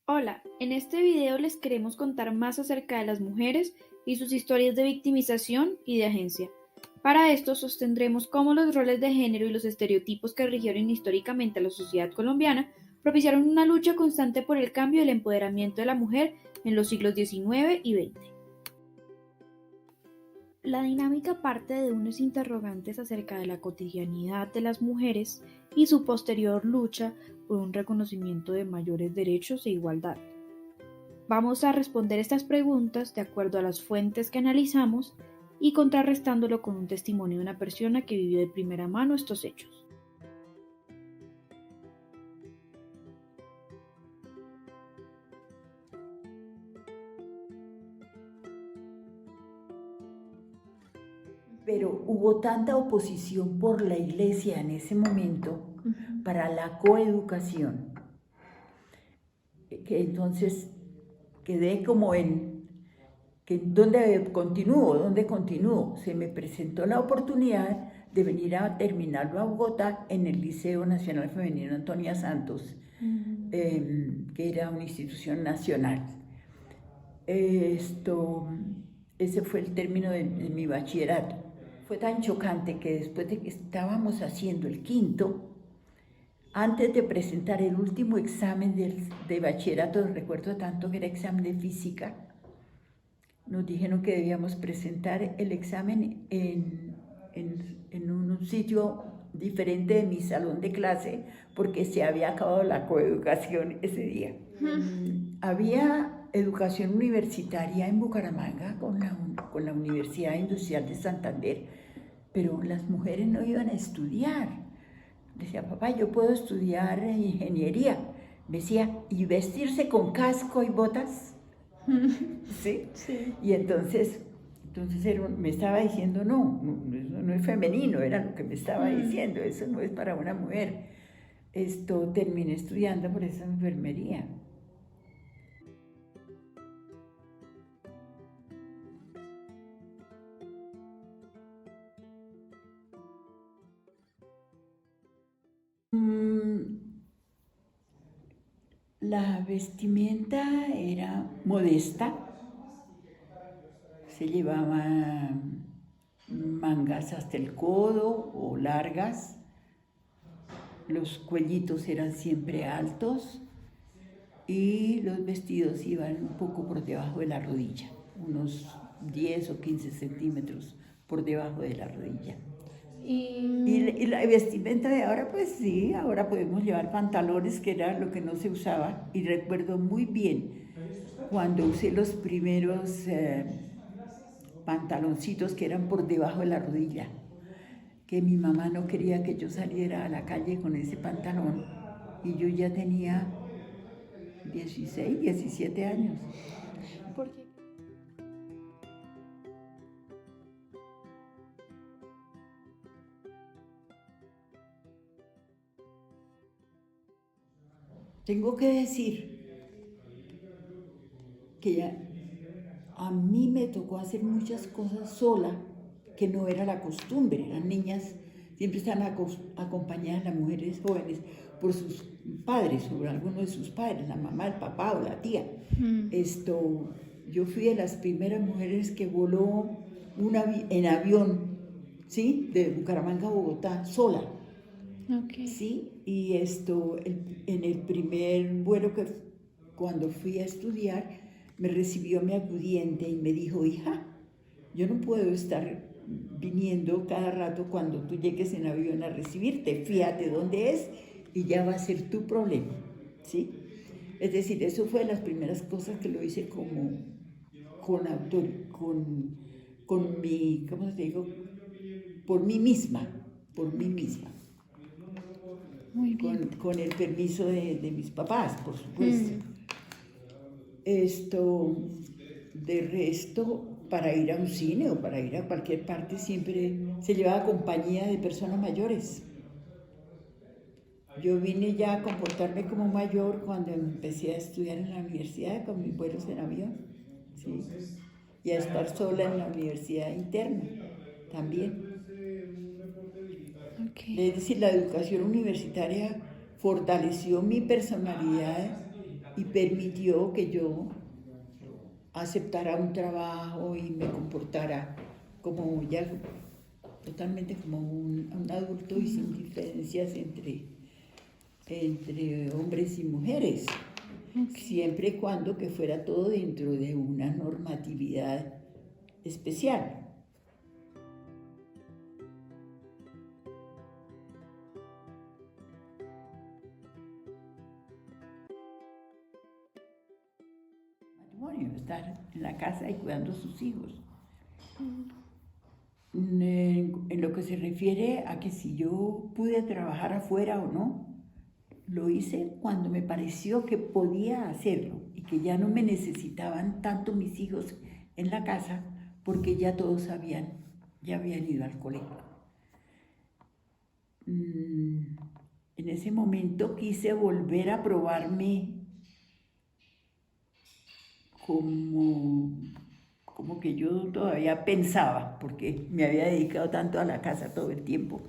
Hola, en este video les queremos contar más acerca de las mujeres y sus historias de victimización y de agencia. Para esto sostendremos cómo los roles de género y los estereotipos que rigieron históricamente a la sociedad colombiana propiciaron una lucha constante por el cambio y el empoderamiento de la mujer en los siglos XIX y XX. La dinámica parte de unos interrogantes acerca de la cotidianidad de las mujeres y su posterior lucha por un reconocimiento de mayores derechos e igualdad. Vamos a responder estas preguntas de acuerdo a las fuentes que analizamos y contrarrestándolo con un testimonio de una persona que vivió de primera mano estos hechos. Pero hubo tanta oposición por la iglesia en ese momento para la coeducación, que entonces quedé como ¿dónde continúo? Se me presentó la oportunidad de venir a terminarlo a Bogotá en el Liceo Nacional Femenino Antonia Santos, que era una institución nacional. Ese fue el término de mi bachillerato. Fue tan chocante que después de que estábamos haciendo el quinto, antes de presentar el último examen de bachillerato, recuerdo tanto que era examen de física, nos dijeron que debíamos presentar el examen en un sitio diferente de mi salón de clase porque se había acabado la coeducación ese día. Había educación universitaria en Bucaramanga con la Universidad Industrial de Santander, pero las mujeres no iban a estudiar. Decía, papá, yo puedo estudiar ingeniería. Me decía, ¿y vestirse con casco y botas? ¿Sí? Sí. Y entonces me estaba diciendo, no, eso no es femenino, era lo que me estaba diciendo, eso no es para una mujer. Terminé estudiando por esa enfermería. La vestimenta era modesta, se llevaba mangas hasta el codo o largas, los cuellitos eran siempre altos y los vestidos iban un poco por debajo de la rodilla, unos 10 o 15 centímetros por debajo de la rodilla. Y la vestimenta de ahora, pues sí, ahora podemos llevar pantalones, que era lo que no se usaba. Y recuerdo muy bien cuando usé los primeros pantaloncitos que eran por debajo de la rodilla, que mi mamá no quería que yo saliera a la calle con ese pantalón. Y yo ya tenía 16, 17 años. ¿Por qué? Tengo que decir que a mí me tocó hacer muchas cosas sola, que no era la costumbre. Las niñas siempre están acompañadas, las mujeres jóvenes, por sus padres, por alguno de sus padres, la mamá, el papá o la tía. Yo fui de las primeras mujeres que voló en avión, ¿sí? De Bucaramanga a Bogotá, sola. Okay. Sí, y en el primer vuelo cuando fui a estudiar, me recibió mi acudiente y me dijo, hija, yo no puedo estar viniendo cada rato cuando tú llegues en avión a recibirte, fíjate dónde es y ya va a ser tu problema, ¿sí? Es decir, eso fue de las primeras cosas que lo hice como con mi, ¿cómo te digo? Por mí misma, por mí misma. Muy bien. Con el permiso de mis papás, por supuesto. De resto, para ir a un cine o para ir a cualquier parte siempre se llevaba compañía de personas mayores. Yo vine ya a comportarme como mayor cuando empecé a estudiar en la universidad con mis vuelos en avión, ¿sí? Y a estar sola en la universidad interna también. Okay. Es decir, la educación universitaria fortaleció mi personalidad y permitió que yo aceptara un trabajo y me comportara como ya totalmente como un adulto y sin diferencias entre hombres y mujeres, siempre y cuando que fuera todo dentro de una normatividad especial. Matrimonio, estar en la casa y cuidando a sus hijos. En lo que se refiere a que si yo pude trabajar afuera o no, lo hice cuando me pareció que podía hacerlo y que ya no me necesitaban tanto mis hijos en la casa porque ya todos ya habían ido al colegio. En ese momento quise volver a probarme como que yo todavía pensaba, porque me había dedicado tanto a la casa todo el tiempo.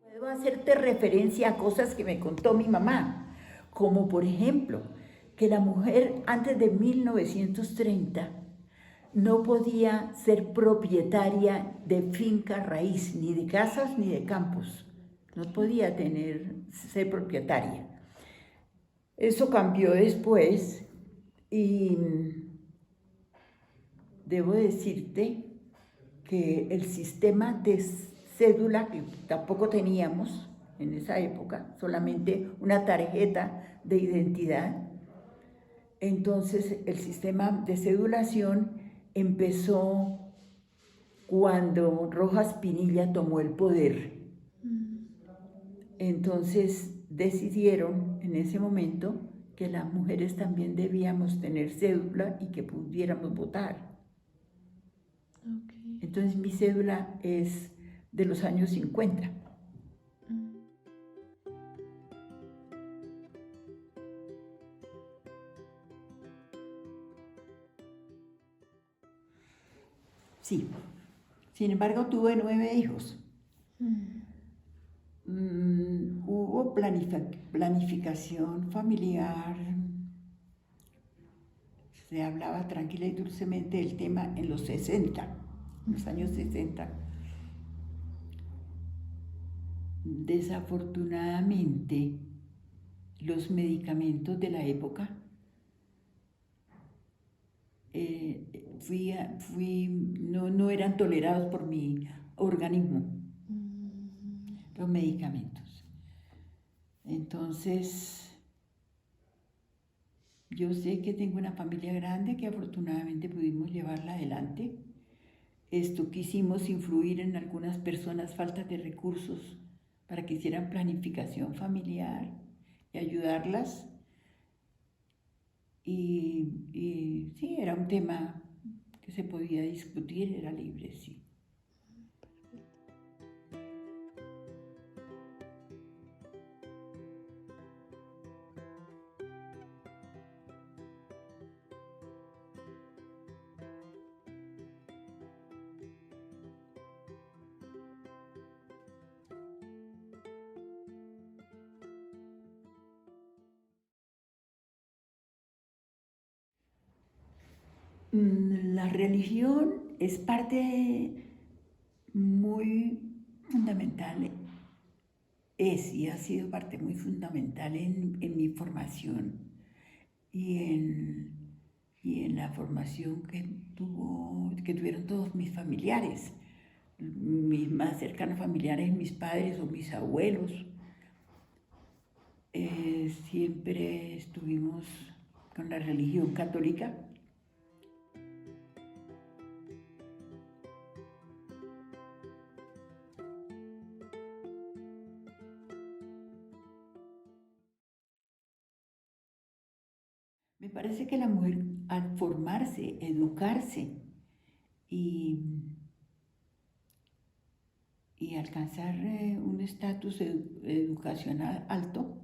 Puedo hacerte referencia a cosas que me contó mi mamá, como por ejemplo, que la mujer antes de 1930 no podía ser propietaria de finca raíz, ni de casas ni de campos. No podía ser propietaria. Eso cambió después y debo decirte que el sistema de cédula, que tampoco teníamos en esa época, solamente una tarjeta de identidad, entonces el sistema de cedulación empezó cuando Rojas Pinilla tomó el poder. Entonces decidieron en ese momento que las mujeres también debíamos tener cédula y que pudiéramos votar. Okay. Entonces mi cédula es de los años 50. Sí. Sin embargo, tuve 9 hijos. Hubo planificación familiar. Se hablaba tranquila y dulcemente del tema en los 60, en los años 60. Desafortunadamente, los medicamentos de la época no eran tolerados por mi organismo, los medicamentos. Entonces, yo sé que tengo una familia grande que afortunadamente pudimos llevarla adelante. Quisimos influir en algunas personas falta de recursos para que hicieran planificación familiar y ayudarlas. Y sí, era un tema que se podía discutir, era libre, sí. La religión es parte muy fundamental, y ha sido parte muy fundamental en mi formación y en la formación que tuvieron todos mis familiares, mis más cercanos familiares, mis padres o mis abuelos. Siempre estuvimos con la religión católica. Me parece que la mujer, al formarse, educarse y alcanzar un estatus educacional alto,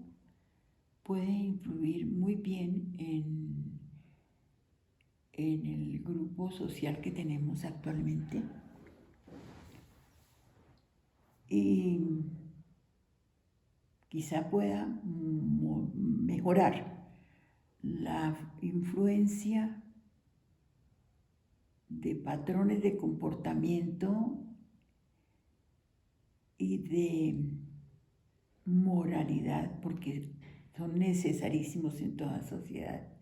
puede influir muy bien en el grupo social que tenemos actualmente. y quizá pueda mejorar la influencia de patrones de comportamiento y de moralidad, porque son necesarísimos en toda sociedad.